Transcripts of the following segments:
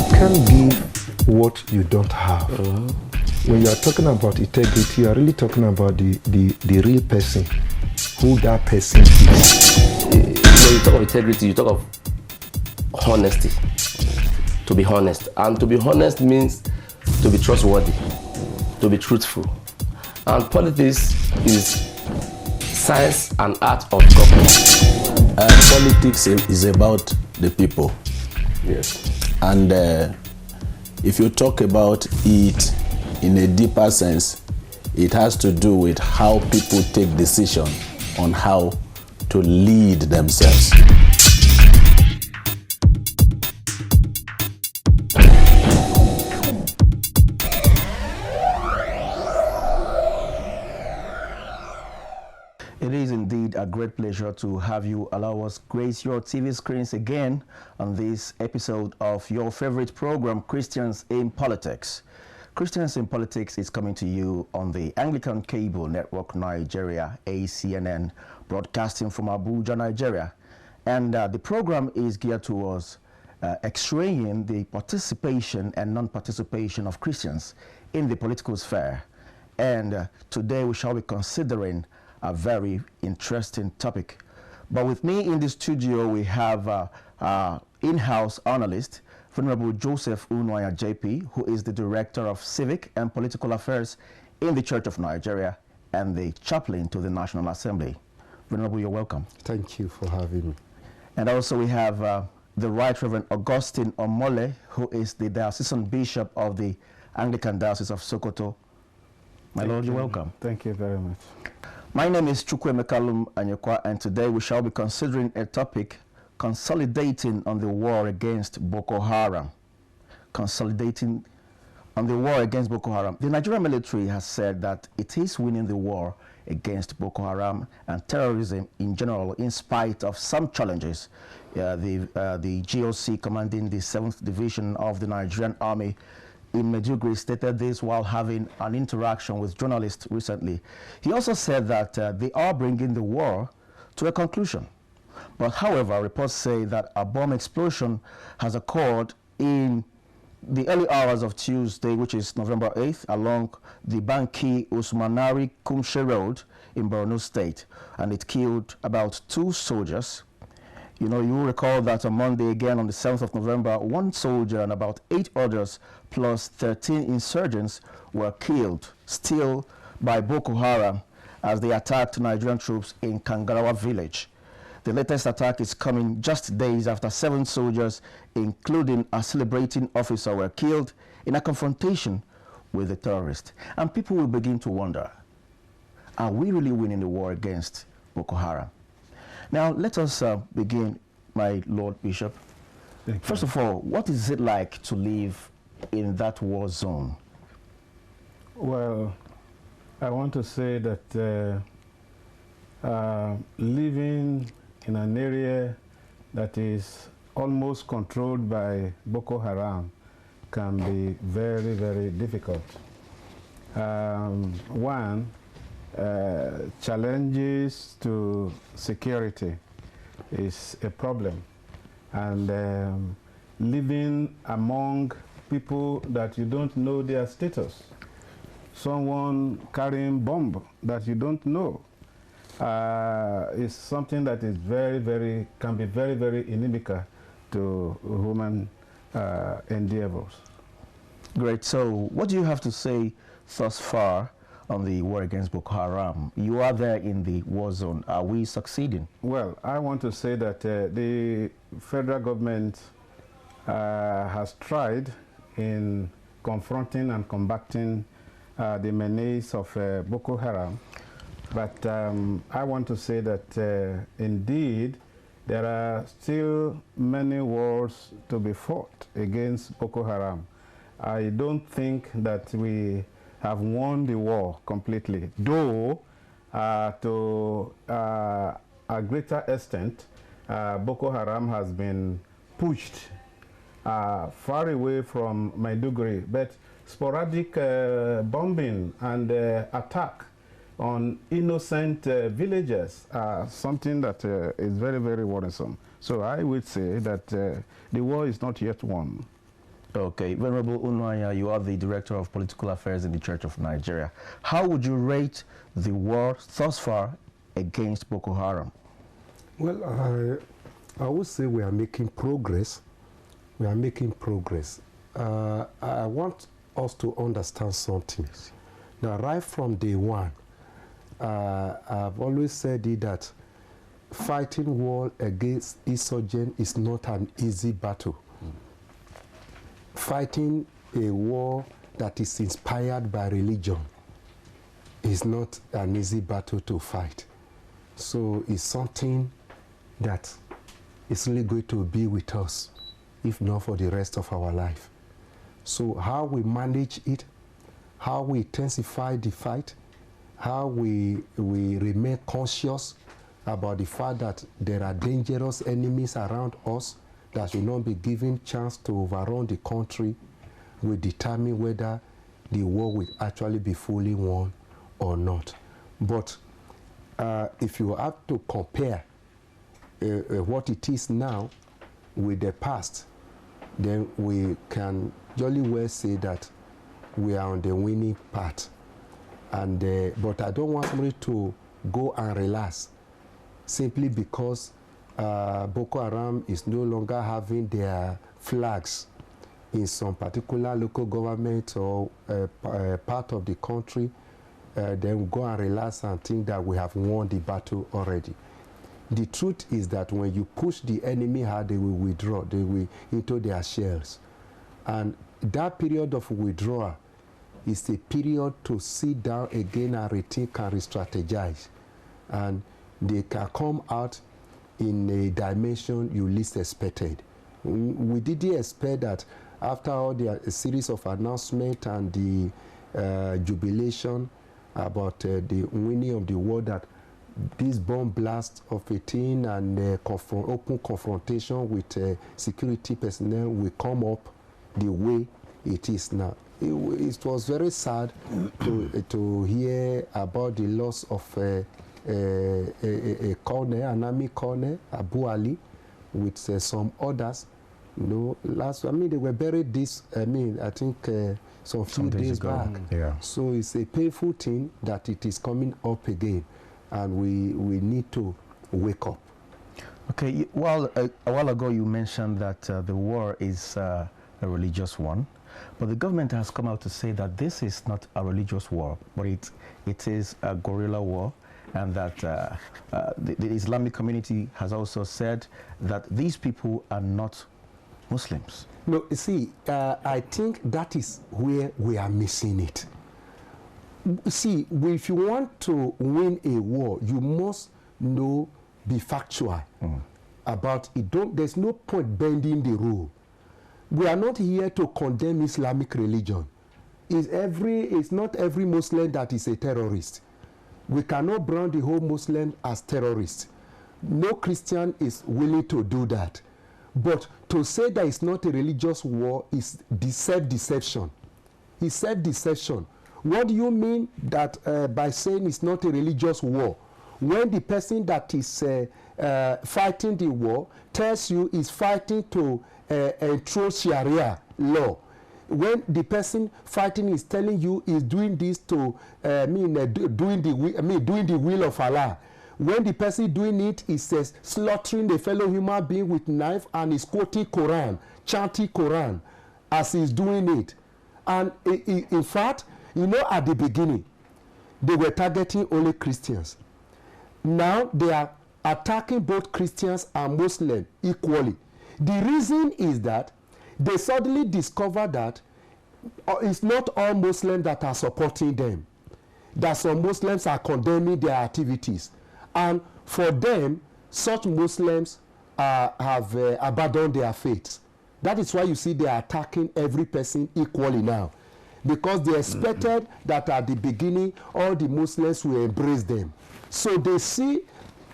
can't give what you don't have. When you are talking about integrity, you are really talking about the real person, who that person is. When you talk of integrity, you talk of honesty. To be honest. And to be honest means to be trustworthy, to be truthful. And politics is science and art of government. Politics is about the people. Yes. And if you talk about it in a deeper sense, it has to do with how people take decision on how to lead themselves. It is indeed a great pleasure to have you allow us grace your TV screens again on this episode of your favorite program, Christians in Politics. Christians in Politics is coming to you on the Anglican Cable Network Nigeria, ACNN, broadcasting from Abuja, Nigeria. And the program is geared towards x-raying the participation and non-participation of Christians in the political sphere. And today we shall be considering a very interesting topic. But with me in the studio, we have in-house analyst, Venerable Joseph Unwaya JP, who is the Director of Civic and Political Affairs in the Church of Nigeria and the Chaplain to the National Assembly. Venerable, you're welcome. Thank you for having me. And also we have the Right Reverend Augustine Omole, who is the Diocesan Bishop of the Anglican Diocese of Sokoto. My Lord, you're welcome. Thank you very much. My name is Chukwuemeka Anyekwa, and today we shall be considering a topic: consolidating on the war against Boko Haram. Consolidating on the war against Boko Haram. The Nigerian military has said that it is winning the war against Boko Haram and terrorism in general, in spite of some challenges. The GOC commanding the 7th Division of the Nigerian Army in Maiduguri stated this while having an interaction with journalists recently. He also said that they are bringing the war to a conclusion. But however, reports say that a bomb explosion has occurred in the early hours of Tuesday, which is November 8th, along the Banki Usmanari Kumshe Road in Borno State, and it killed about 2 soldiers. You know, you recall that on Monday, again on the 7th of November, 1 soldier and about 8 others, plus 13 insurgents, were killed still by Boko Haram as they attacked Nigerian troops in Kangarawa village. The latest attack is coming just days after 7 soldiers, including a celebrating officer, were killed in a confrontation with the terrorists. And people will begin to wonder, are we really winning the war against Boko Haram? Now, let us begin, my Lord Bishop. First of all, what is it like to live in that war zone? Well, I want to say that living in an area that is almost controlled by Boko Haram can be very, very difficult. One, challenges to security is a problem, and living among people that you don't know their status, someone carrying bomb that you don't know, is something that is can be very, very inimical to human endeavors. Great. So what do you have to say thus far on the war against Boko Haram? You are there in the war zone. Are we succeeding? Well, I want to say that the federal government has tried in confronting and combating the menace of Boko Haram. But I want to say that indeed there are still many wars to be fought against Boko Haram. I don't think that we have won the war completely, though to a greater extent Boko Haram has been pushed far away from Maiduguri, but sporadic bombing and attack on innocent villagers are something that is very, very worrisome. So I would say that the war is not yet won. Okay, Venerable Unwanya, you are the Director of Political Affairs in the Church of Nigeria. How would you rate the war thus far against Boko Haram? Well, I would say we are making progress. We are making progress. I want us to understand something. Now, right from day one, I've always said it that fighting war against insurgents is not an easy battle. Fighting a war that is inspired by religion is not an easy battle to fight. So it's something that is really going to be with us, if not for the rest of our life. So how we manage it, how we intensify the fight, how we remain conscious about the fact that there are dangerous enemies around us that should not be given chance to overrun the country will determine whether the war will actually be fully won or not. But if you have to compare what it is now with the past, then we can jolly well say that we are on the winning path. And but I don't want somebody to go and relax simply because Boko Haram is no longer having their flags in some particular local government or part of the country. Then go and relax and think that we have won the battle already. The truth is that when you push the enemy hard, they will withdraw, they will into their shells. And that period of withdrawal is a period to sit down again and rethink and re-strategize. And they can come out in a dimension you least expected. We didn't expect that after all the series of announcements and the jubilation about the winning of the war, that this bomb blast of a thing and open confrontation with security personnel will come up the way it is now. It was very sad to hear about the loss of a colonel, an army colonel, Abu Ali, with some others. You know, they were buried this, I think some few days back. Yeah. So it's a painful thing that it is coming up again, and we need to wake up. Okay, well, a while ago you mentioned that the war is a religious one, but the government has come out to say that this is not a religious war, but it is a guerrilla war, and that the Islamic community has also said that these people are not Muslims. No, see, I think that is where we are missing it. See, if you want to win a war, you must be factual about it. There's no point bending the rule. We are not here to condemn Islamic religion. It's not every Muslim that is a terrorist. We cannot brand the whole Muslim as terrorists. No Christian is willing to do that. But to say that it's not a religious war is self-deception. It's self-deception. What do you mean that by saying it's not a religious war? When the person that is fighting the war tells you is fighting to enthron Sharia law, when the person fighting is telling you is doing this to doing the will of Allah, when the person doing it is slaughtering a fellow human being with knife and is quoting Quran, chanting Quran as he's doing it, and in fact, at the beginning they were targeting only Christians. Now they are attacking both Christians and Muslims equally. The reason is that they suddenly discover that it's not all Muslims that are supporting them, that some Muslims are condemning their activities, and for them such Muslims have abandoned their faith. That is why you see they are attacking every person equally now, because they expected that at the beginning all the Muslims will embrace them. So they see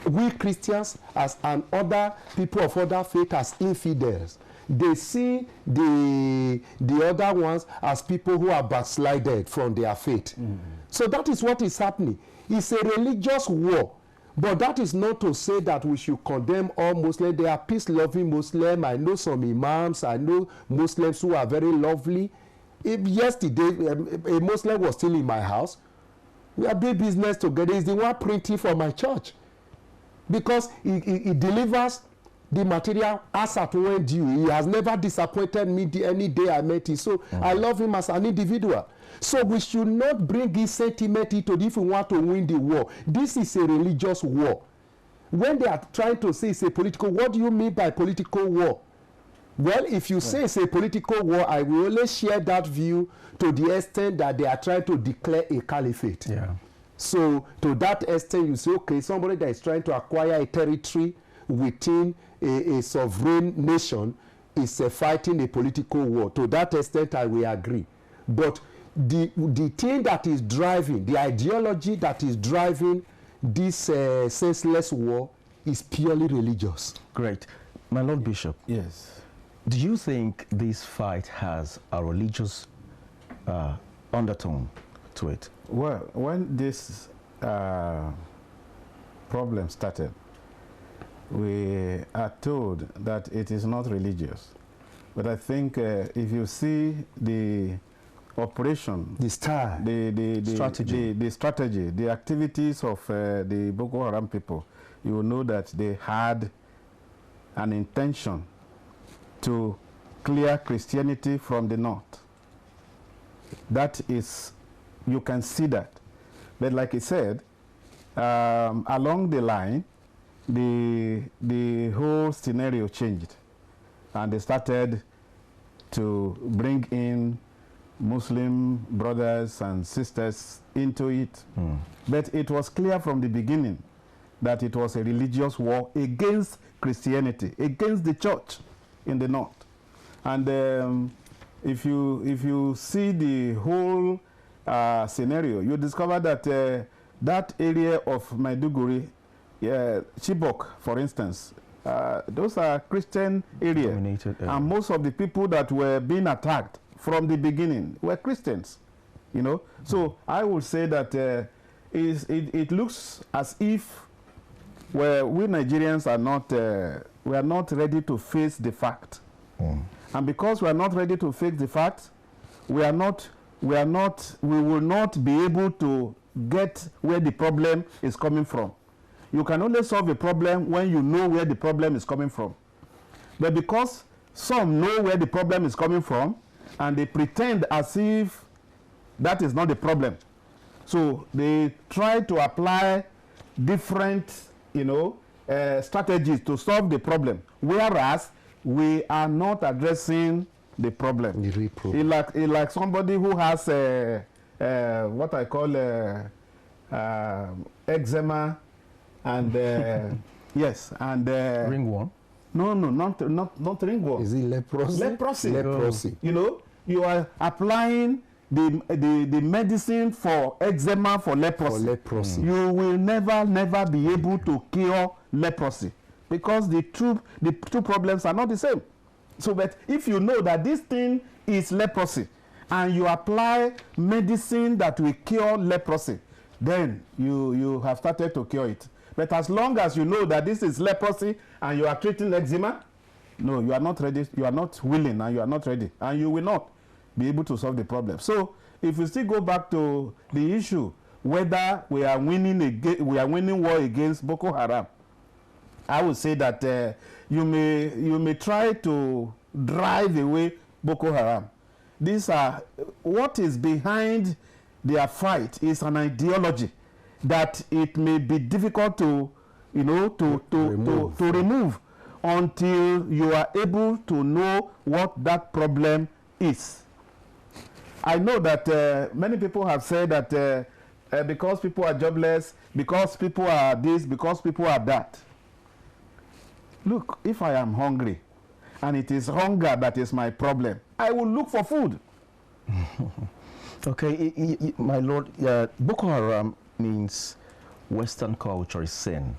we Christians and other people of other faith as infidels. They see the other ones as people who are backslided from their faith. So that is what is happening. It's a religious war, But that is not to say that we should condemn all Muslims. They are peace-loving Muslims. I know some imams. I know Muslims who are very lovely. If yesterday a Muslim was still in my house, we are doing business together. He's the one printing for my church, because he delivers the material as at when due. He has never disappointed me any day I met him. So I love him as an individual. So we should not bring this sentiment into if we want to win the war. This is a religious war. When they are trying to say it's a political, what do you mean by political war? Well, if you say it's a political war, I will only share that view to the extent that they are trying to declare a caliphate. Yeah. So to that extent, you say, okay, somebody that is trying to acquire a territory within a sovereign nation is fighting a political war. To that extent, I will agree. But the thing that is driving, the ideology that is driving this senseless war is purely religious. Great. My Lord Bishop. Yes. Do you think this fight has a religious undertone to it? Well, when this problem started, we are told that it is not religious. But I think if you see the operation, The style, strategy. the strategy, the activities of the Boko Haram people, you will know that they had an intention to clear Christianity from the north. That is, you can see that. But like I said, along the line, the whole scenario changed, and they started to bring in Muslim brothers and sisters into it. But it was clear from the beginning that it was a religious war against Christianity, against the church in the north. And if you see the whole scenario, you discover that that area of Maiduguri, Chibok, for instance, those are Christian areas, and most of the people that were being attacked from the beginning were Christians, you know. So I would say that it looks as if we Nigerians are not we are not ready to face the fact, and because we are not ready to face the fact, we will not be able to get where the problem is coming from. You can only solve a problem when you know where the problem is coming from. But because some know where the problem is coming from, and they pretend as if that is not the problem, so they try to apply different, strategies to solve the problem, whereas we are not addressing the problem. The real problem. It's like somebody who has what I call eczema, and yes, and Ringworm? No, not ringworm. Is it leprosy? Leprosy. You are applying the medicine for eczema for leprosy. You will never be able to cure leprosy, because the two problems are not the same. So, but if you know that this thing is leprosy, and you apply medicine that will cure leprosy, then you have started to cure it. But as long as you know that this is leprosy and you are treating eczema, no, you are not ready, you are not willing, and you are not ready, and you will not be able to solve the problem. So if we still go back to the issue whether we are winning war against Boko Haram, I would say that you may try to drive away Boko Haram. What is behind their fight is an ideology that it may be difficult to remove until you are able to know what that problem is. I know that many people have said that because people are jobless, because people are this, because people are that. Look, if I am hungry and it is hunger that is my problem, I will look for food. Okay, my lord, Boko Haram means Western culture is sin.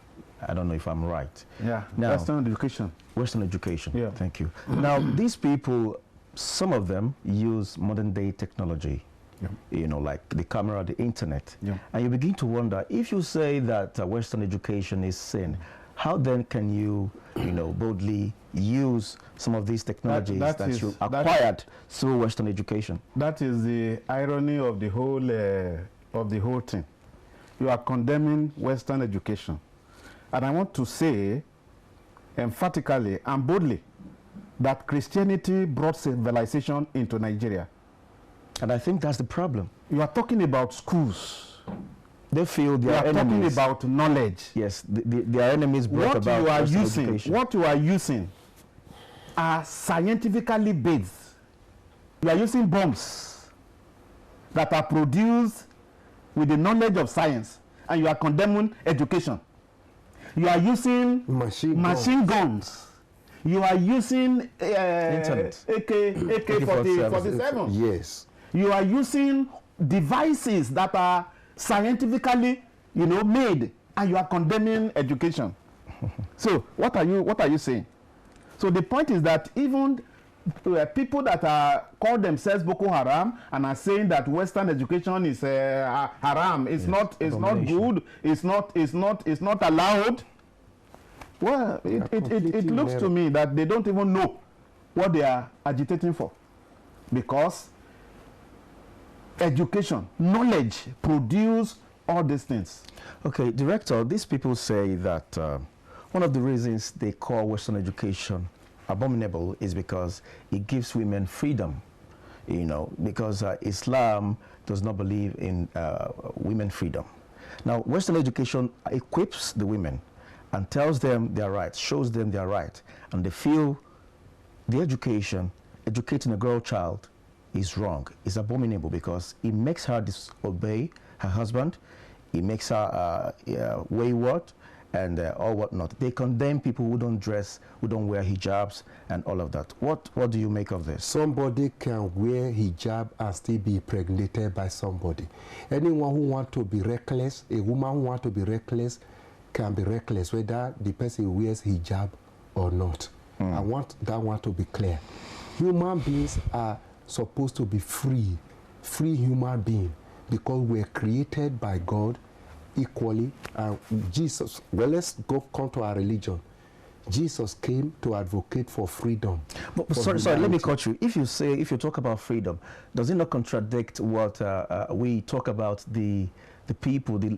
I don't know if I'm right. Yeah, now, Western education. Western education, yeah. Thank you. Now, these people, some of them use modern day technology you know, like the camera, the internet. Yeah. And you begin to wonder, if you say that Western education is sin, how then can you, you know, boldly use some of these technologies that you acquired through Western education? That is the irony of the whole thing. You are condemning Western education. And I want to say emphatically and boldly that Christianity brought civilization into Nigeria. And I think that's the problem. You are talking about schools. They feel their enemies. You are talking about knowledge. Yes, their enemies brought about Western education. What you are using are scientifically based. You are using bombs that are produced with the knowledge of science, and you are condemning education. You are using machine guns. You are using AK-47. Yes. You are using devices that are scientifically, you know, made, and you are condemning education. So what are you saying? So the point is that even people that call themselves Boko Haram and are saying that Western education is haram, it's not good, it's not allowed. Well, it looks to me that they don't even know what they are agitating for, because education, knowledge, produce all these things. Okay, Director, these people say that one of the reasons they call Western education abominable is because it gives women freedom, you know, because Islam does not believe in women freedom. Now, Western education equips the women and tells them their rights, shows them their rights, and they feel the educating a girl child is wrong, is abominable, because it makes her disobey her husband, it makes her wayward, and all whatnot. They condemn people who don't dress, who don't wear hijabs, and all of that. What do you make of this? Somebody can wear hijab and still be impregnated by somebody. Anyone who wants to be reckless, a woman who wants to be reckless, can be reckless, whether the person wears hijab or not. I want that one to be clear. Human beings are supposed to be free human beings, because we're created by God equally. Jesus, well, let's come to our religion. Jesus came to advocate for freedom. But sorry, let me cut you. If you talk about freedom, does it not contradict what we talk about the people, the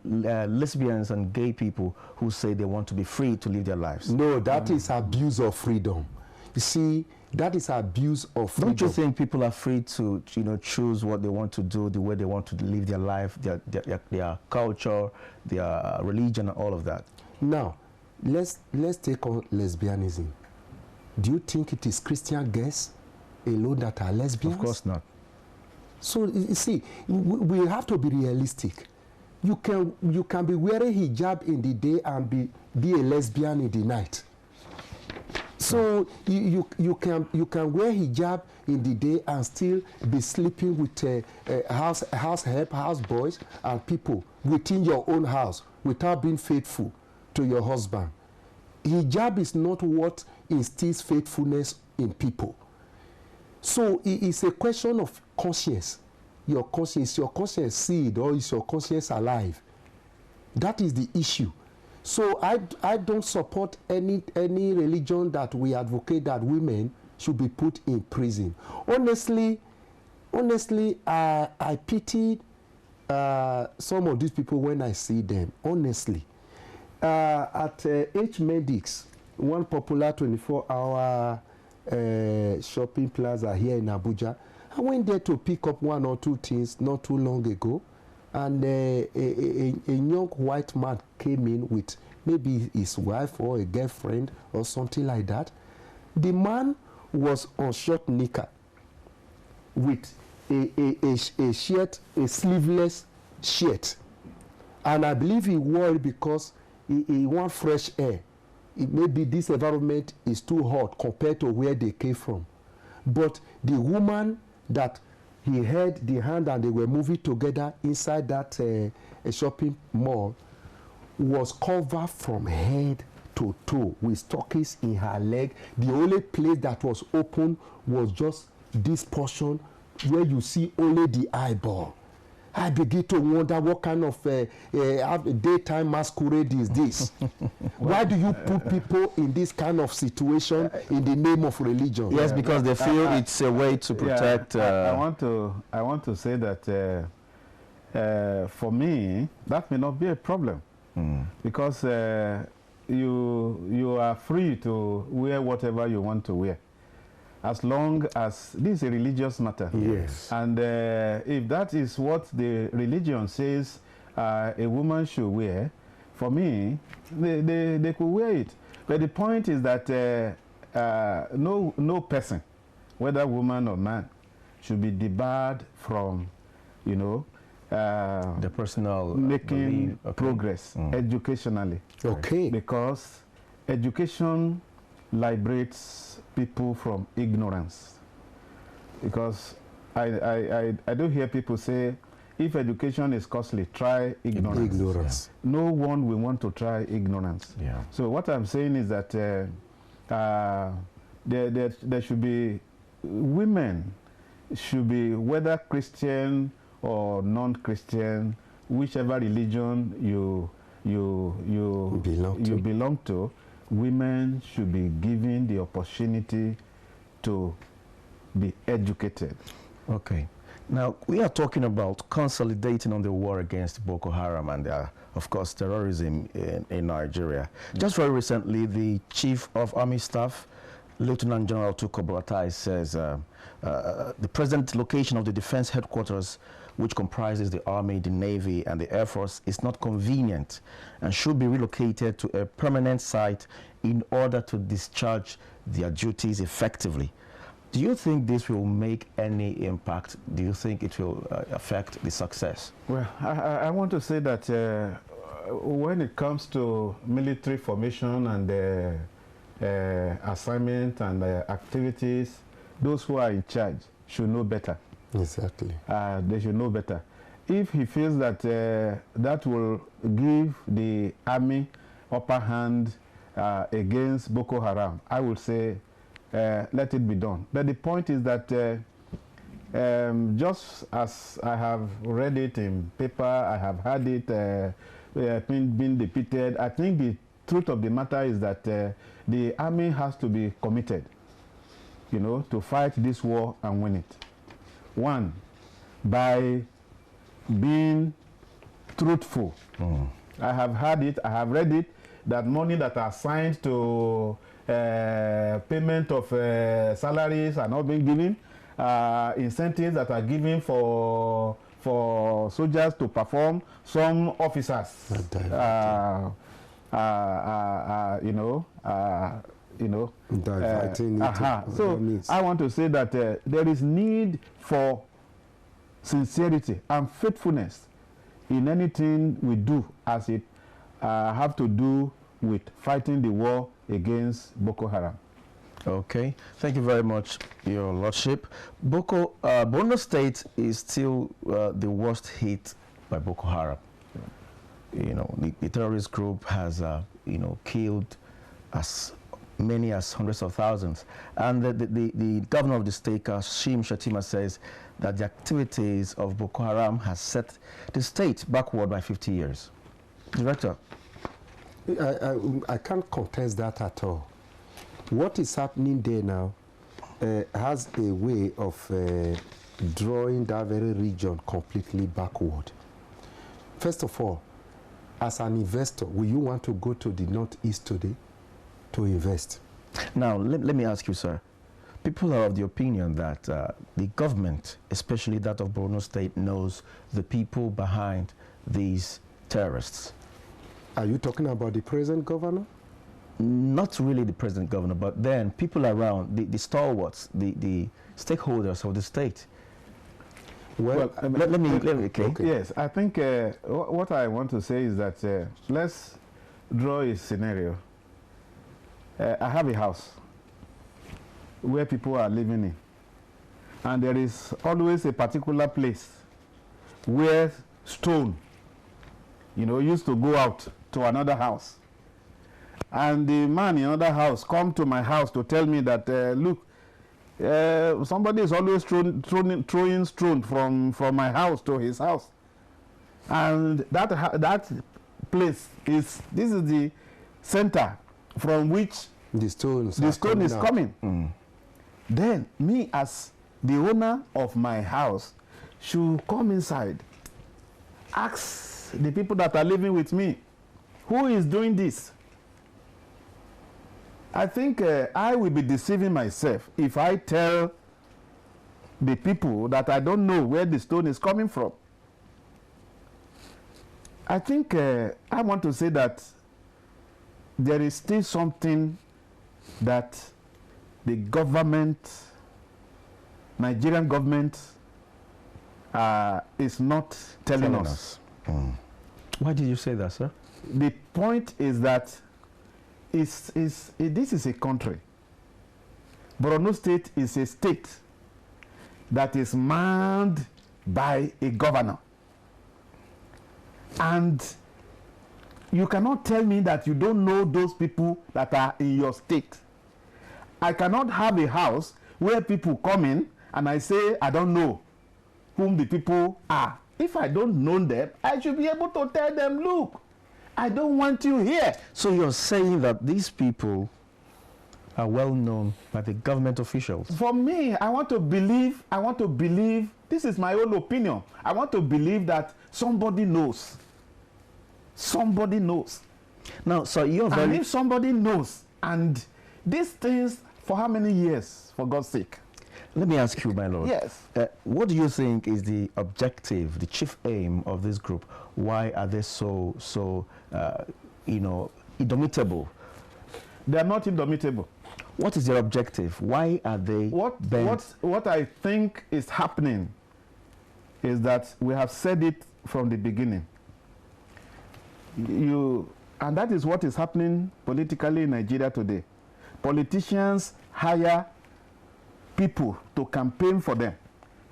lesbians and gay people who say they want to be free to live their lives? No, that is abuse of freedom. You see, that is abuse of freedom. Don't you think people are free to, you know, choose what they want to do, the way they want to live their life, their culture, their religion, and all of that? Now, let's take on lesbianism. Do you think it is Christian girls alone that are lesbians? Of course not. So you see, we have to be realistic. You can be wearing hijab in the day and be a lesbian in the night. So you can wear hijab in the day and still be sleeping with house help, house boys, and people within your own house without being faithful to your husband. Hijab is not what instills faithfulness in people. So it's a question of conscience. Your conscience seed, or is your conscience alive? That is the issue. So I don't support any religion that we advocate that women should be put in prison. Honestly, I pity some of these people when I see them. Honestly, at H Medics, one popular 24-hour shopping plaza here in Abuja, I went there to pick up one or two things not too long ago, and a young white man came in with maybe his wife or a girlfriend or something like that. The man was on short knicker with a shirt, a sleeveless shirt, and I believe he wore it because he wants fresh air. Maybe this environment is too hot compared to where they came from. But the woman that he held the hand and they were moving together inside that shopping mall was covered from head to toe with stockings in her leg. The only place that was open was just this portion where you see only the eyeball. I begin to wonder what kind of daytime masquerade is this? Why do you put people in this kind of situation in the name of religion? Yes, because they feel it's a way to protect. I want to say that for me, that may not be a problem, because you are free to wear whatever you want to wear, as long as this is a religious matter. Yes. And if that is what the religion says a woman should wear, for me, they could wear it. But the point is that no person, whether woman or man, should be debarred from, the personal making progress educationally. Okay. Because education liberates people from ignorance. Because I do hear people say, if education is costly, try ignorance. Ignorance. No one will want to try ignorance. Yeah. So what I'm saying is that there should be, women should be, whether Christian or non-Christian, whichever religion you belong to, women should be given the opportunity to be educated. Okay. Now, we are talking about consolidating on the war against Boko Haram and, of course, terrorism in Nigeria. Just very recently, the Chief of Army Staff, Lieutenant General Tuko Buratai, says the present location of the defense headquarters, which comprises the Army, the Navy, and the Air Force, is not convenient and should be relocated to a permanent site in order to discharge their duties effectively. Do you think this will make any impact? Do you think it will affect the success? Well, I want to say that when it comes to military formation and assignment and activities, those who are in charge should know better. Exactly. They should know better. If he feels that that will give the army upper hand against Boko Haram, I would say let it be done. But the point is that just as I have read it in paper, I have heard it being repeated, I think the truth of the matter is that the army has to be committed, to fight this war and win it. One, by being truthful. I have heard it, I have read it, that money that are assigned to payment of salaries are not being given, incentives that are given for soldiers to perform, some officers, diverting it. So I want to say that there is need for sincerity and faithfulness in anything we do, as it have to do with fighting the war against Boko Haram. Okay, thank you very much, Your Lordship. Borno State is still the worst hit by Boko Haram. The terrorist group has, killed as many as hundreds of thousands. And the governor of the state, Kashim Shettima, says that the activities of Boko Haram has set the state backward by 50 years. Director. I can't contest that at all. What is happening there now has a way of drawing that very region completely backward. First of all, as an investor, will you want to go to the northeast today to invest? Now, let me ask you, sir. People are of the opinion that the government, especially that of Borno State, knows the people behind these terrorists. Are you talking about the present governor? Not really the present governor, but then people around, the stalwarts, the stakeholders of the state. Well, let me okay. Yes, I think what I want to say is that let's draw a scenario. I have a house where people are living in, and there is always a particular place where stone, used to go out to another house. And the man in another house come to my house to tell me that, look, Somebody is always throwing stone from my house to his house, and that place is the center from which the stone is coming. Then me as the owner of my house should come inside, ask the people that are living with me, who is doing this? I think I will be deceiving myself if I tell the people that I don't know where the stone is coming from. I think I want to say that there is still something that the government, Nigerian government, is not telling us. Why did you say that, sir? The point is that this is a country. Borno State is a state that is manned by a governor. And you cannot tell me that you don't know those people that are in your state. I cannot have a house where people come in and I say, I don't know whom the people are. If I don't know them, I should be able to tell them, look, I don't want you here. So you're saying that these people are well known by the government officials? For me, I want to believe, this is my own opinion. I want to believe that somebody knows. Somebody knows. Now, so you're very... And if somebody knows, and these things, for how many years, for God's sake? Let me ask you, my lord. Yes. What do you think is the objective, the chief aim of this group? Why are they so indomitable? They are not indomitable. What is their objective? Why are they bent? What I think is happening is that we have said it from the beginning. And that is what is happening politically in Nigeria today. Politicians hire people to campaign for them.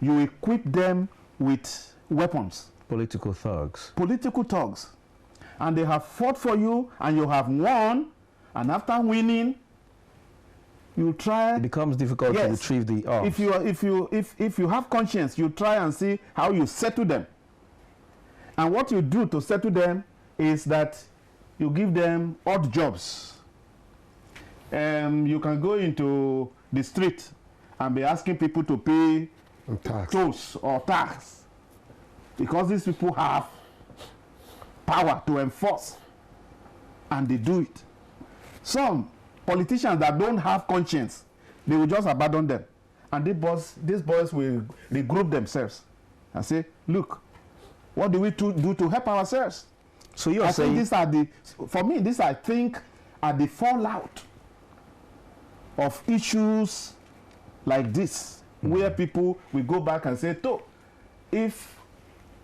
You equip them with weapons. Political thugs. Political thugs. And they have fought for you and you have won, and after winning, you try... It becomes difficult to retrieve the arms. If you have conscience, you try and see how you settle them. And what you do to settle them is that you give them odd jobs. You can go into the street and be asking people to pay tolls or tax, because these people have power to enforce, and they do it. Some politicians that don't have conscience, they will just abandon them, and these boys will regroup themselves and say, look, what do we do to help ourselves? So you're saying these are I think are the fallout of issues like this, where people will go back and say, if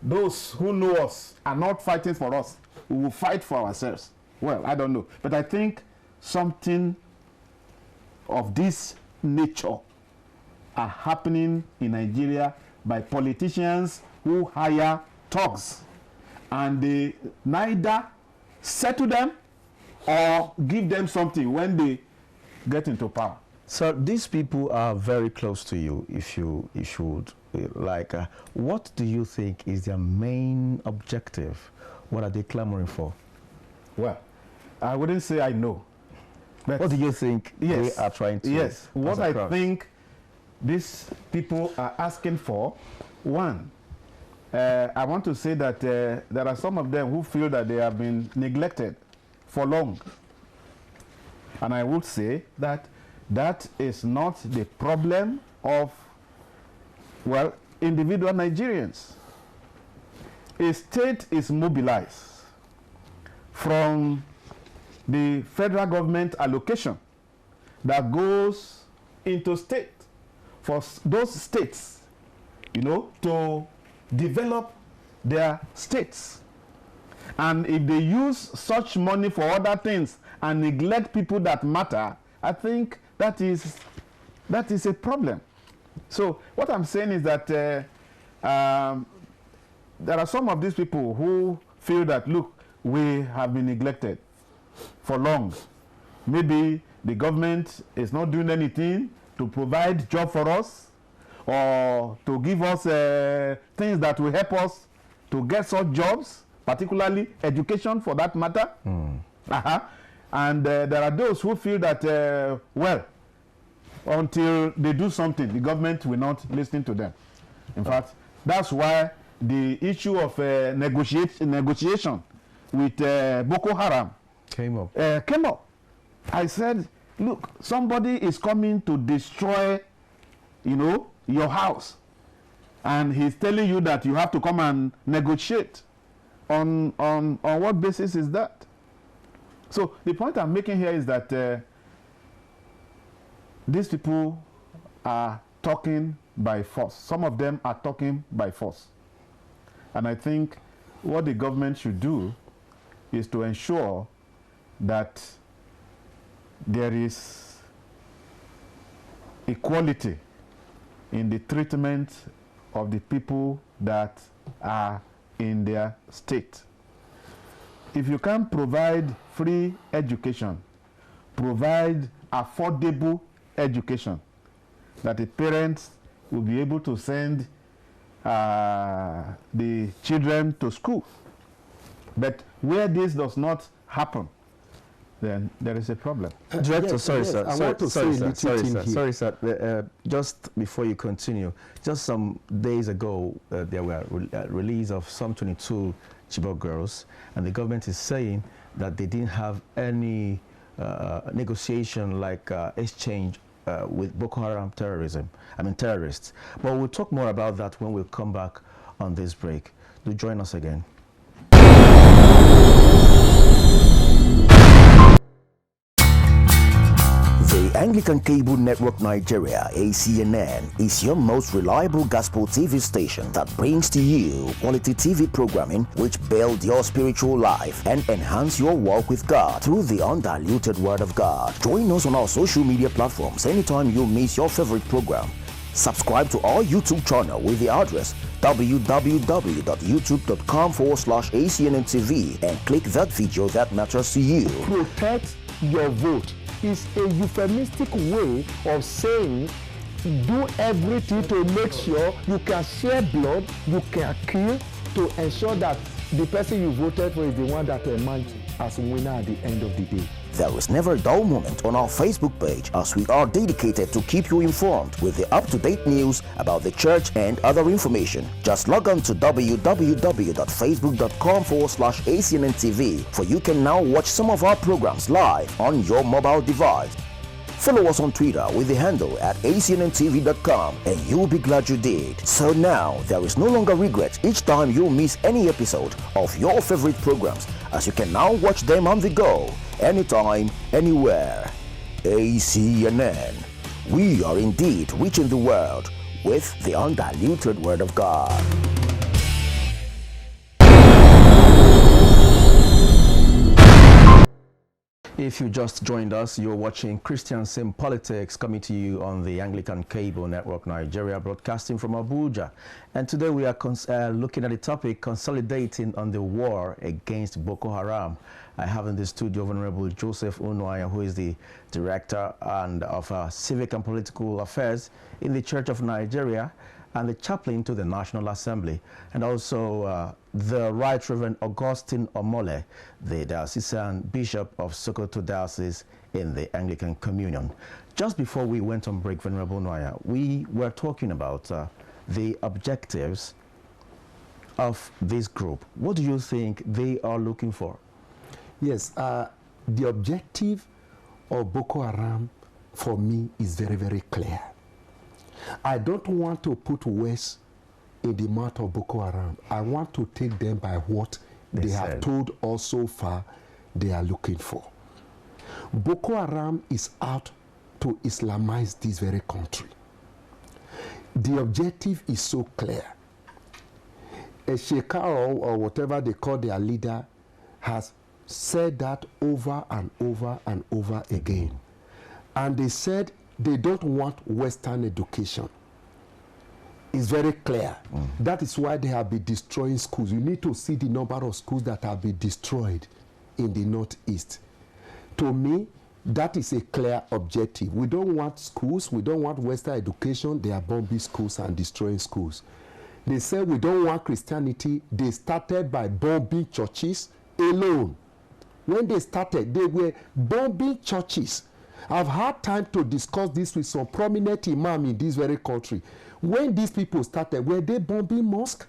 those who know us are not fighting for us, we will fight for ourselves. Well, I don't know. But I think something of this nature are happening in Nigeria by politicians who hire thugs, and they neither settle them or give them something when they get into power. So these people are very close to you, if you would like. What do you think is their main objective? What are they clamoring for? Well, I wouldn't say I know. But what do you think they are trying to... Yes, what I think these people are asking for, one, I want to say that there are some of them who feel that they have been neglected for long. And I would say that that is not the problem of, well, individual Nigerians. A state is mobilized from the federal government allocation that goes into state for those states, to develop their states. And if they use such money for other things and neglect people that matter, I think that is a problem. So what I'm saying is that there are some of these people who feel that, look, we have been neglected for long. Maybe the government is not doing anything to provide job for us or to give us things that will help us to get such jobs, particularly education for that matter. And there are those who feel that, well, until they do something, the government will not listen to them. In fact, that's why the issue of negotiation with Boko Haram came up. I said, look, somebody is coming to destroy, you know, your house. And he's telling you that you have to come and negotiate. On what basis is that? So the point I'm making here is that these people are talking by force. Some of them are talking by force. And I think what the government should do is to ensure that there is equality in the treatment of the people that are in their state. If you can provide free education, provide affordable education, that the parents will be able to send the children to school. But where this does not happen, then there is a problem. Director, yes, sorry, yes, sir. I want to say a little thing here. Sorry, sir. Just before you continue, just some days ago, there were release of some 22 Chibok girls, and the government is saying that they didn't have any negotiation like exchange with Boko Haram terrorists. But we'll talk more about that when we come back on this break. Do join us again. The Anglican Cable Network Nigeria, ACNN, is your most reliable gospel TV station that brings to you quality TV programming which build your spiritual life and enhance your walk with God through the undiluted Word of God. Join us on our social media platforms anytime you miss your favorite program. Subscribe to our YouTube channel with the address www.youtube.com/ACNntv and click that video that matters to you. Protect your vote is a euphemistic way of saying do everything to make sure you can share blood, you can kill, to ensure that the person you voted for is the one that emerged as winner at the end of the day. There is never a dull moment on our Facebook page, as we are dedicated to keep you informed with the up-to-date news about the church and other information. Just log on to www.facebook.com/ACNntv, for you can now watch some of our programs live on your mobile device. Follow us on Twitter with the handle at ACNntv.com, and you'll be glad you did. So now, there is no longer regret each time you miss any episode of your favorite programs, as you can now watch them on the go, anytime, anywhere. ACNN. We are indeed reaching the world with the undiluted Word of God. If you just joined us, you're watching Christians in Politics, coming to you on the Anglican Cable Network Nigeria, broadcasting from Abuja. And today we are looking at the topic, consolidating on the war against Boko Haram. I have in the studio Venerable Joseph Unwaya, who is the Director of Civic and Political Affairs in the Church of Nigeria, and the chaplain to the National Assembly, and also the Right Reverend Augustine Omole, the Diocesan Bishop of Sokoto Diocese in the Anglican Communion. Just before we went on break, Venerable Nwaya, we were talking about the objectives of this group. What do you think they are looking for? Yes, the objective of Boko Haram for me is very, very clear. I don't want to put words in the mouth of Boko Haram. I want to take them by what they have told us so far they are looking for. Boko Haram is out to Islamize this very country. The objective is so clear. A Sheikha or whatever they call their leader has said that over and over and over again. And they said they don't want Western education. It's very clear. That is why they have been destroying schools. You need to see the number of schools that have been destroyed in the Northeast. To me, That is a clear objective. We don't want schools, we don't want Western education, they are bombing schools and destroying schools. They said we don't want Christianity, they started by bombing churches alone. When they started, they were bombing churches. I've had time to discuss this with some prominent imam in this very country. When these people started, were they bombing mosques?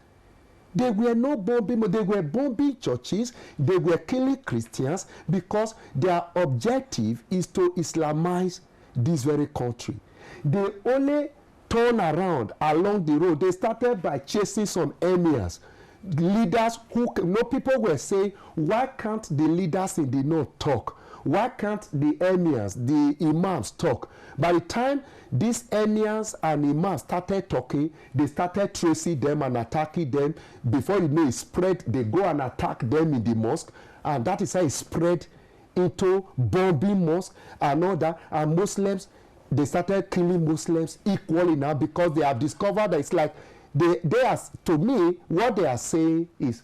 They were not bombing, they were bombing churches, they were killing Christians because their objective is to Islamize this very country. They only turn around along the road. They started by chasing some emirs, leaders who, people were saying, why can't the leaders in the north talk? Why can't the emirs, the imams talk? By the time these emirs and imams started talking, they started tracing them and attacking them. Before you know it spread, they go and attack them in the mosque. And that is how it spread into bombing mosques and all that. And Muslims, they started killing Muslims equally now because they have discovered that it's like, they are, to me, what they are saying is,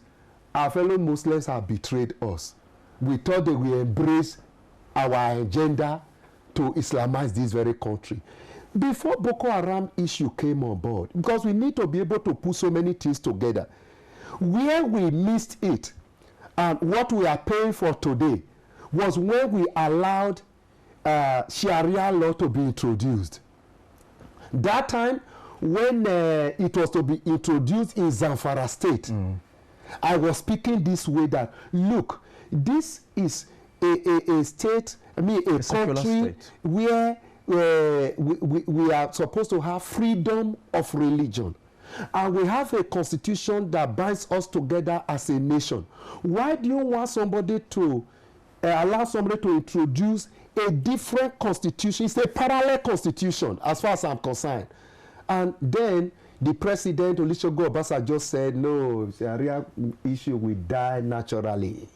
our fellow Muslims have betrayed us. We thought they will embrace our agenda to Islamize this very country. Before Boko Haram issue came on board, because we need to be able to put so many things together, where we missed it and what we are paying for today was when we allowed Sharia law to be introduced. That time, when it was to be introduced in Zamfara state, I was speaking this way that, look, this is a state, I mean a country where we are supposed to have freedom of religion. And we have a constitution that binds us together as a nation. Why do you want somebody to allow somebody to introduce a different constitution? It's a parallel constitution as far as I'm concerned. And then the president, Olusegun Obasanjo, said, no, Sharia issue will die naturally.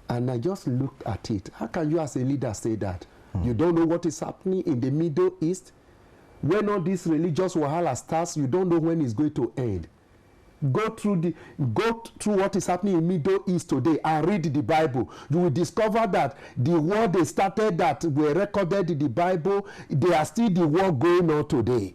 And I just looked at it. How can you as a leader say that? You don't know what is happening in the Middle East? When all this religious wahala starts, you don't know when it's going to end. Go through what is happening in Middle East today and read the Bible. You will discover that the war they started that were recorded in the Bible, they are still the war going on today.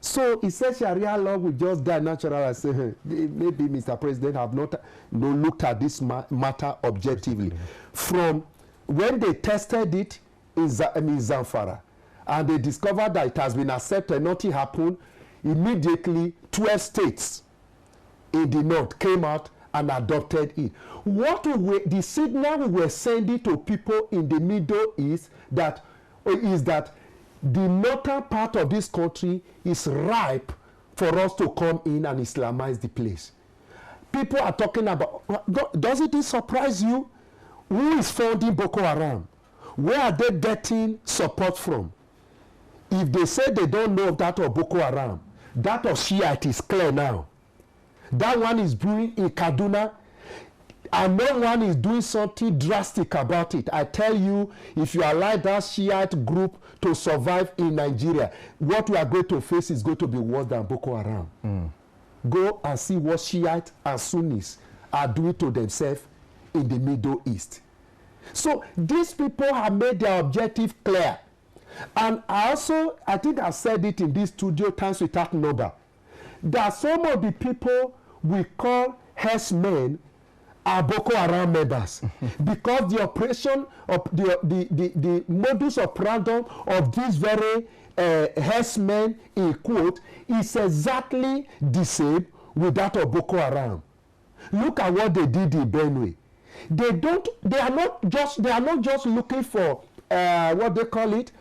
So he said Sharia law will just die naturally. I say, maybe Mr. President have not looked at this matter objectively. From when they tested it in Zamfara, and they discovered that it has been accepted, nothing happened, immediately 12 states in the north came out and adopted it. The signal we were sending to people in the Middle East is that the northern part of this country is ripe for us to come in and Islamize the place. People are talking about, doesn't it surprise you? Who is funding Boko Haram? Where are they getting support from? If they say they don't know that of Boko Haram, that of Shiite is clear now. That one is brewing in Kaduna, and no one is doing something drastic about it. I tell you, if you allow that Shiite group to survive in Nigeria, what we are going to face is going to be worse than Boko Haram. Go and see what Shiite and Sunnis are doing to themselves in the Middle East. So these people have made their objective clear. And I think I said it in this studio times without number, that some of the people we call herdsmen are Boko Haram members because the operation of the modus operandi of these very herdsmen, in quote, is exactly the same with that of Boko Haram. Look at what they did in Benue. They are not just looking for what they call it,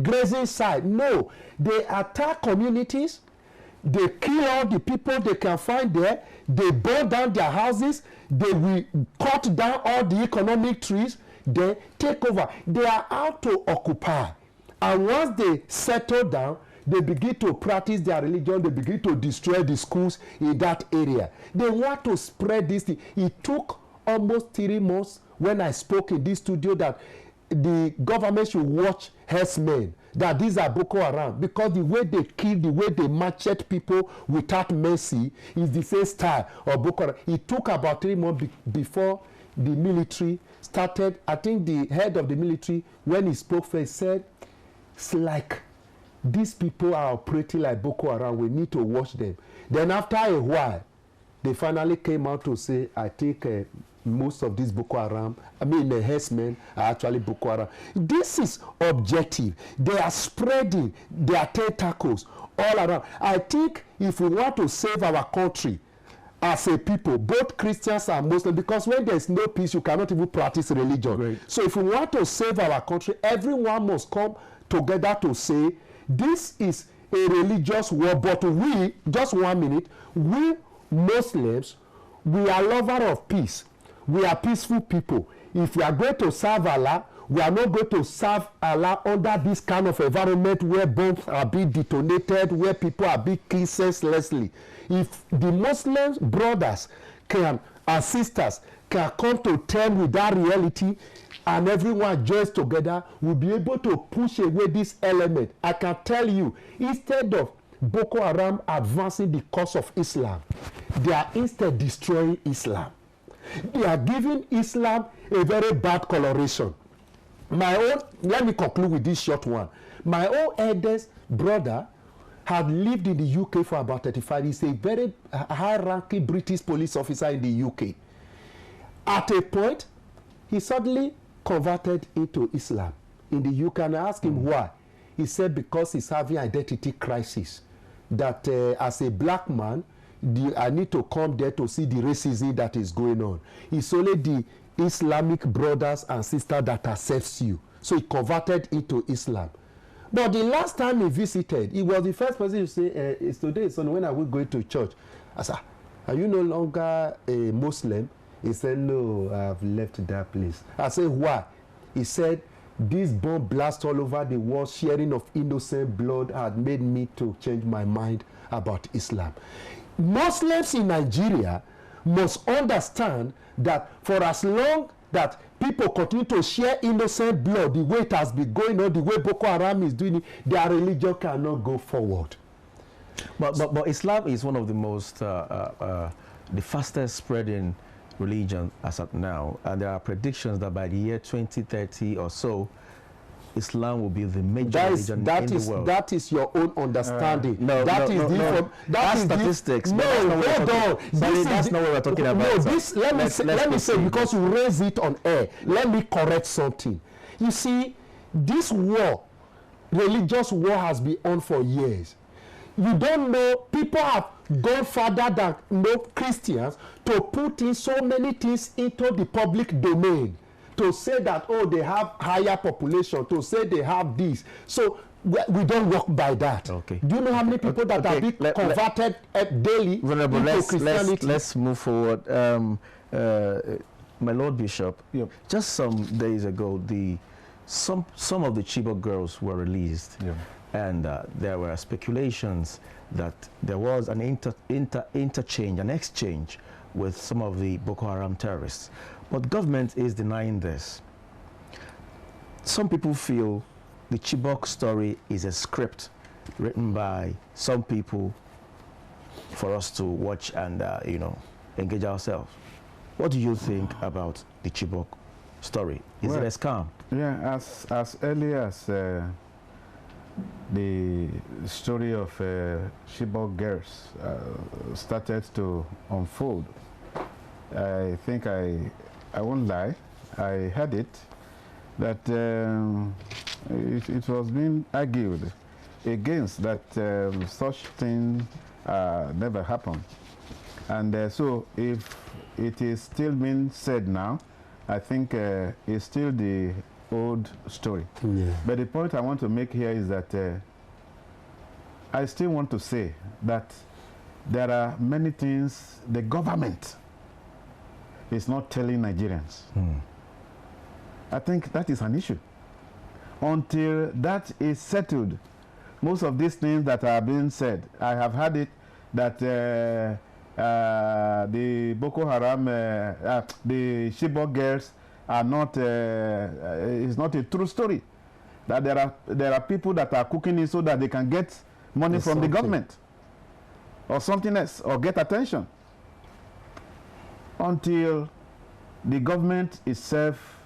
grazing side. No, they attack communities. They kill all the people they can find there. They burn down their houses. They will cut down all the economic trees. They take over. They are out to occupy. And once they settle down, they begin to practice their religion. They begin to destroy the schools in that area. They want to spread this thing. It took almost 3 months when I spoke in this studio that the government should watch herdsmen, that these are Boko Haram, because the way they kill, the way they machete people without mercy is the same style of Boko Haram. It took about 3 months before the military started, I think the head of the military, when he spoke first, said, it's like these people are operating like Boko Haram. We need to watch them. Then after a while, they finally came out to say, I think most of these Boko Haram, the herdsmen are actually Boko Haram. This is objective. They are spreading their tentacles all around. I think if we want to save our country as a people, both Christians and Muslims, because when there's no peace, you cannot even practice religion. Right. So if we want to save our country, everyone must come together to say, this is a religious war, but we, just 1 minute, we Muslims, we are lovers of peace. We are peaceful people. If we are going to serve Allah, we are not going to serve Allah under this kind of environment where bombs are being detonated, where people are being killed senselessly. If the Muslim brothers and sisters can come to terms with that reality, and everyone joins together, we'll be able to push away this element. I can tell you, instead of Boko Haram advancing the cause of Islam, they are instead destroying Islam. They are giving Islam a very bad coloration. Let me conclude with this short one. My own eldest brother had lived in the UK for about 35 years. He's a very high-ranking British police officer in the UK. At a point, he suddenly converted into Islam in the UK, and I asked him why. He said because he's having identity crisis. That as a black man, I need to come there to see the racism that is going on. It's only the Islamic brothers and sisters that accepts you. So he converted into Islam. But the last time he visited, he was the first person to say, it's today, son, when are we going to church? I said, are you no longer a Muslim? He said, no, I've left that place. I said, why? He said, this bomb blast all over the world, sharing of innocent blood had made me to change my mind about Islam. Muslims in Nigeria must understand that for as long that people continue to share innocent blood, the way it has been going on, the way Boko Haram is doing it, their religion cannot go forward. But Islam is one of the most, the fastest spreading religion as of now, and there are predictions that by the year 2030 or so, Islam will be the major religion in the world. That is your own understanding. That's statistics. That's not what we're talking about. Let me say, because you raise it on air, let me correct something. You see, this war, religious war, has been on for years. You don't know, people have gone further than Christians to put in so many things into the public domain, to say that, oh, they have higher population, to say they have this. So we don't work by that. Okay. Do you know how many people that are being converted daily into Christianity? Let's move forward. My Lord Bishop, just some days ago, some of the Chibok girls were released. And there were speculations that there was an an exchange with some of the Boko Haram terrorists. But government is denying this. Some people feel the Chibok story is a script written by some people for us to watch and engage ourselves. What do you think about the Chibok story? Is it a scam? Yeah, as early as the story of Chibok girls started to unfold, I think I won't lie, I heard it, that it was being argued against that such thing never happened. And so if it is still being said now, I think it's still the old story. But the point I want to make here is that I still want to say that there are many things the government is not telling Nigerians. I think that is an issue. Until that is settled, most of these things that are being said, I have heard it that the Boko Haram, the Chibok girls are not, is not a true story. That there are people that are cooking it so that they can get money from the government or something else, or get attention. Until the government itself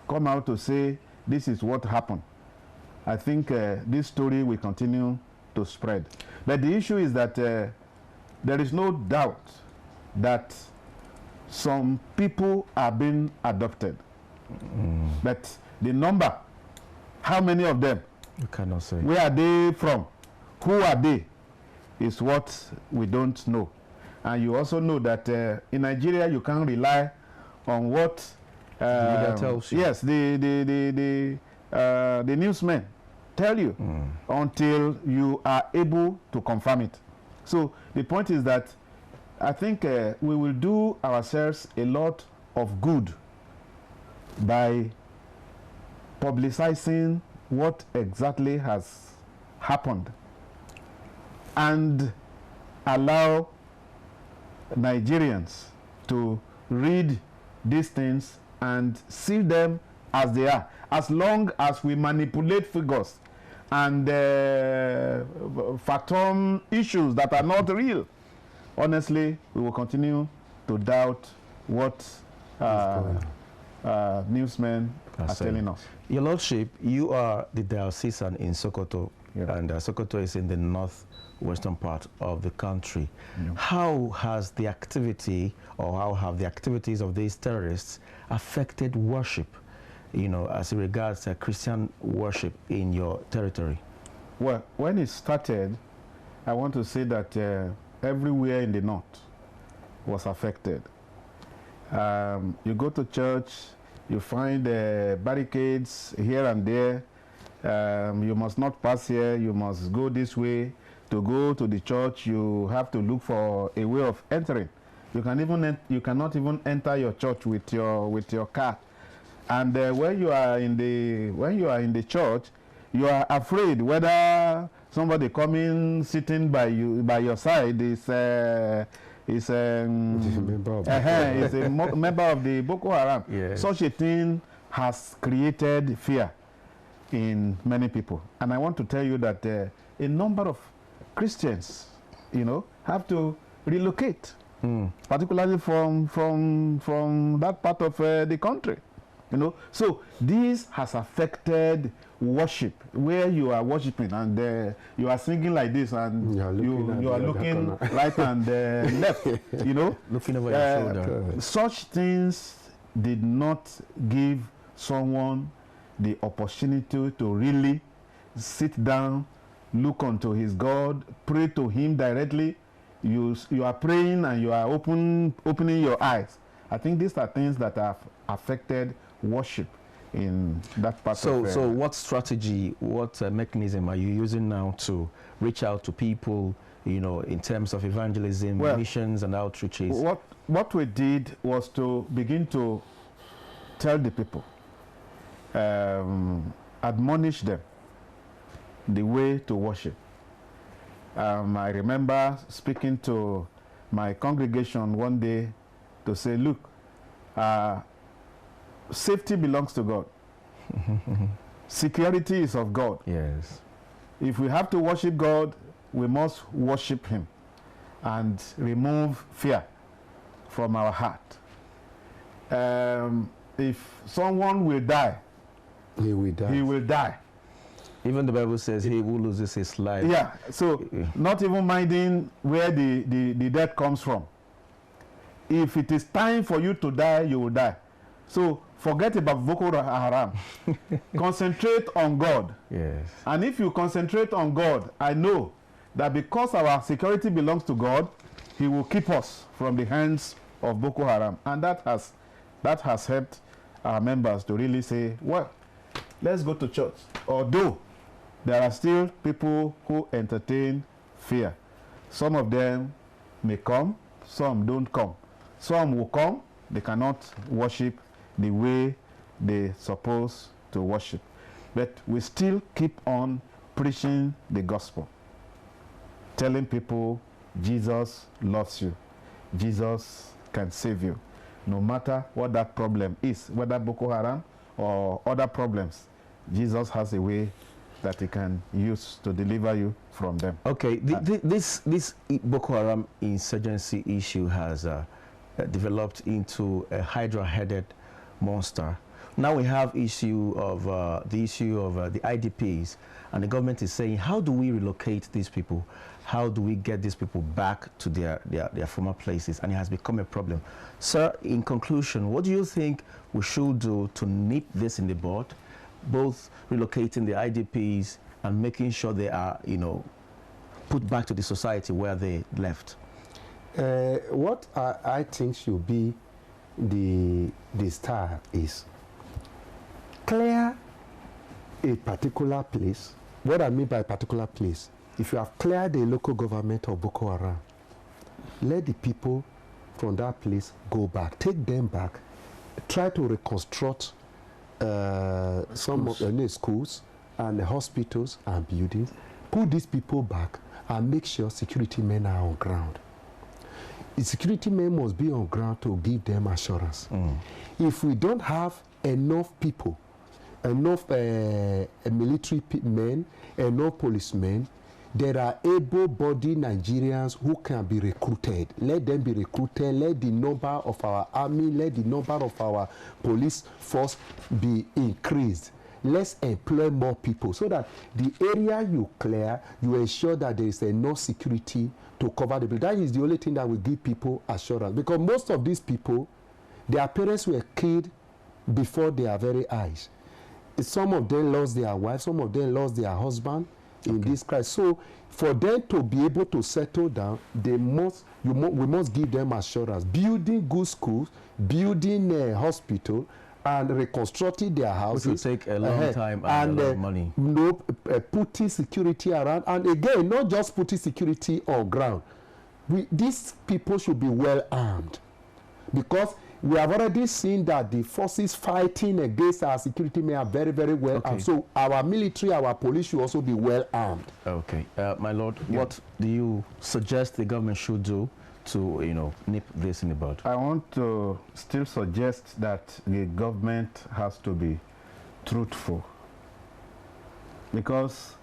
come out to say this is what happened, I think this story will continue to spread. But the issue is that there is no doubt that some people are being adopted. But the number, how many of them? You cannot say. Where are they from? Who are they? Is what we don't know. And you also know that in Nigeria you can't rely on what tells you. Yes, the newsmen tell you until you are able to confirm it. So the point is that I think we will do ourselves a lot of good by publicizing what exactly has happened and allow Nigerians to read these things and see them as they are. As long as we manipulate figures and phantom issues that are not real, honestly, we will continue to doubt what newsmen are telling us. Your Lordship, you are the diocesan in Sokoto, Yeah. and Sokoto is in the northwestern part of the country. How has the activity, or how have the activities of these terrorists affected worship, you know, as it regards Christian worship in your territory? Well, when it started, I want to say that everywhere in the north was affected. You go to church, you find barricades here and there. You must not pass here, you must go this way. To go to the church, you have to look for a way of entering. You cannot even enter your church with your car. And when you are in the church, you are afraid whether somebody coming sitting by your side is a member of the Boko Haram. Yes. Such a thing has created fear in many people. And I want to tell you that a number of Christians, you know, have to relocate, particularly from that part of the country. You know, so this has affected worship, where you are worshiping and you are singing like this, and you are looking right and left. You know, looking over your shoulder. Such things did not give someone the opportunity to really sit down, look unto his God, pray to him directly. You are praying and you are opening your eyes. I think these are things that have affected worship in that part of So what strategy, what mechanism are you using now to reach out to people, you know, in terms of evangelism, missions and outreaches? What we did was to begin to tell the people, admonish them the way to worship. I remember speaking to my congregation one day to say, look, safety belongs to God. Security is of God. Yes. If we have to worship God, we must worship him and remove fear from our heart. If someone will die, he will die. He will die. Even the Bible says he who loses his life. Yeah, so not even minding where the death comes from. If it is time for you to die, you will die. So forget about Boko Haram. Concentrate on God. Yes. And if you concentrate on God, I know that because our security belongs to God, he will keep us from the hands of Boko Haram. And that has helped our members to really say, well, let's go to church. Although there are still people who entertain fear. Some of them may come, some don't come. Some will come, they cannot worship the way they're supposed to worship. But we still keep on preaching the gospel, telling people Jesus loves you, Jesus can save you, no matter what that problem is, whether Boko Haram or other problems. Jesus has a way that he can use to deliver you from them. Okay, this Boko Haram insurgency issue has developed into a hydra-headed monster. Now we have the issue of the IDPs, and the government is saying, how do we relocate these people? How do we get these people back to their former places? And it has become a problem. Sir, in conclusion, what do you think we should do to nip this in the bud, both relocating the IDPs and making sure they are, put back to the society where they left? What I think should be the start is clear a particular place. What I mean by a particular place, if you have cleared the local government of Boko Haram, let the people from that place go back. Take them back. Try to reconstruct some of the schools and the hospitals and buildings. Put these people back and make sure security men are on ground. The security men must be on ground to give them assurance. If we don't have enough people, enough military men, enough policemen, there are able-bodied Nigerians who can be recruited. Let them be recruited. Let the number of our army, let the number of our police force be increased. Let's employ more people so that the area you clear, you ensure that there is enough security to cover the building. That is the only thing that will give people assurance. Because most of these people, their parents were killed before their very eyes. Some of them lost their wives, some of them lost their husband in this crisis. So for them to be able to settle down, we must give them assurance. Building good schools, building a hospital, and reconstructing their houses. Which will take a long time and a lot of money. Putting security around. And again, not just putting security on ground. These people should be well armed. Because we have already seen that the forces fighting against our security men are very, very well armed. So our military, our police should also be well armed. Okay. My Lord, what do you suggest the government should do to, nip this in the bud? I want to still suggest that the government has to be truthful. Because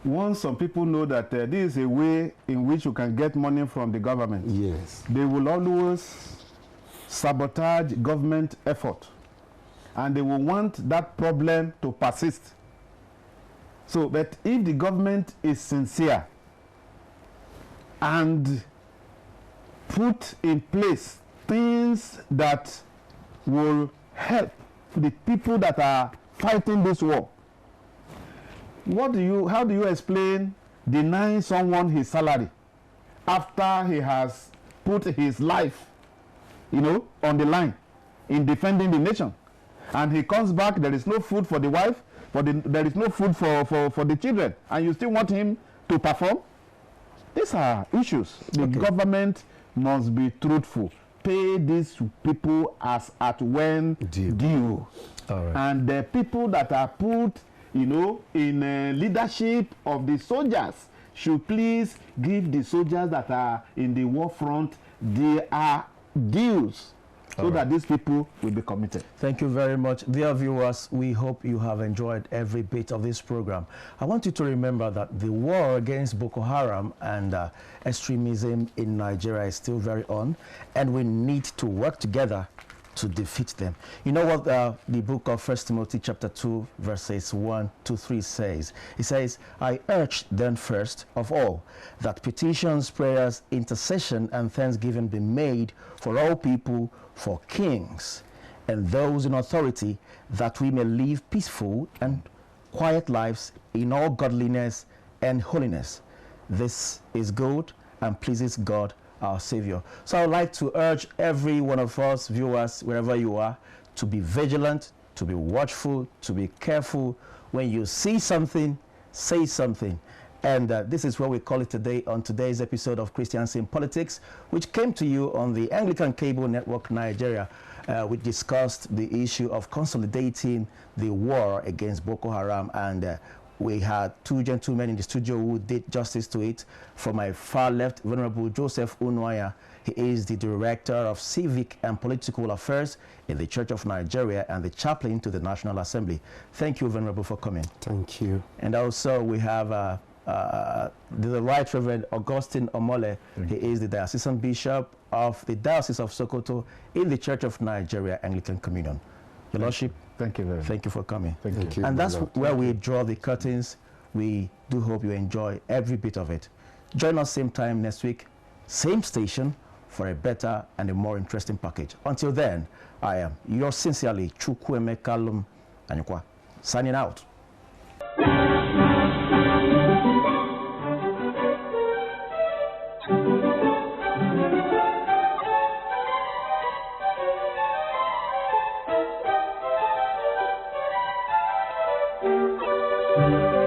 once some people know that this is a way in which you can get money from the government, yes, they will always sabotage government effort, and they will want that problem to persist. So, but if the government is sincere and put in place things that will help the people that are fighting this war, how do you explain denying someone his salary after he has put his life on the line in defending the nation, and he comes back, there is no food for the wife, there is no food for the children, and you still want him to perform? These are issues. The government must be truthful. Pay these people as at when due. All right. And the people that are put in leadership of the soldiers should please give the soldiers that are in the war front their dues, so that these people will be committed. Thank you very much. Dear viewers, we hope you have enjoyed every bit of this program. I want you to remember that the war against Boko Haram and extremism in Nigeria is still very on, and we need to work together to defeat them. You know what the book of 1 Timothy chapter 2 verses 1 to 3 says? It says, I urge then first of all that petitions, prayers, intercession, and thanksgiving be made for all people, for kings and those in authority, that we may live peaceful and quiet lives in all godliness and holiness. This is good and pleases God our Savior. So I would like to urge every one of us viewers, wherever you are, to be vigilant, to be watchful, to be careful. When you see something, say something. And this is what we call it today on today's episode of Christians in Politics, which came to you on the Anglican Cable Network Nigeria. We discussed the issue of consolidating the war against Boko Haram, and we had two gentlemen in the studio who did justice to it. From my far left, Venerable Joseph Unwaya. He is the Director of Civic and Political Affairs in the Church of Nigeria and the Chaplain to the National Assembly. Thank you, Venerable, for coming. Thank you. And also we have the Right Reverend Augustine Omole. He is the Diocesan Bishop of the Diocese of Sokoto in the Church of Nigeria Anglican Communion. Your Lordship, thank you very much. Thank you for coming. Thank you. And that's where we draw the curtains. We do hope you enjoy every bit of it. Join us same time next week, same station, for a better and a more interesting package. Until then, I am yours sincerely, Chukwuemeka Anyekwa, signing out. Thank you.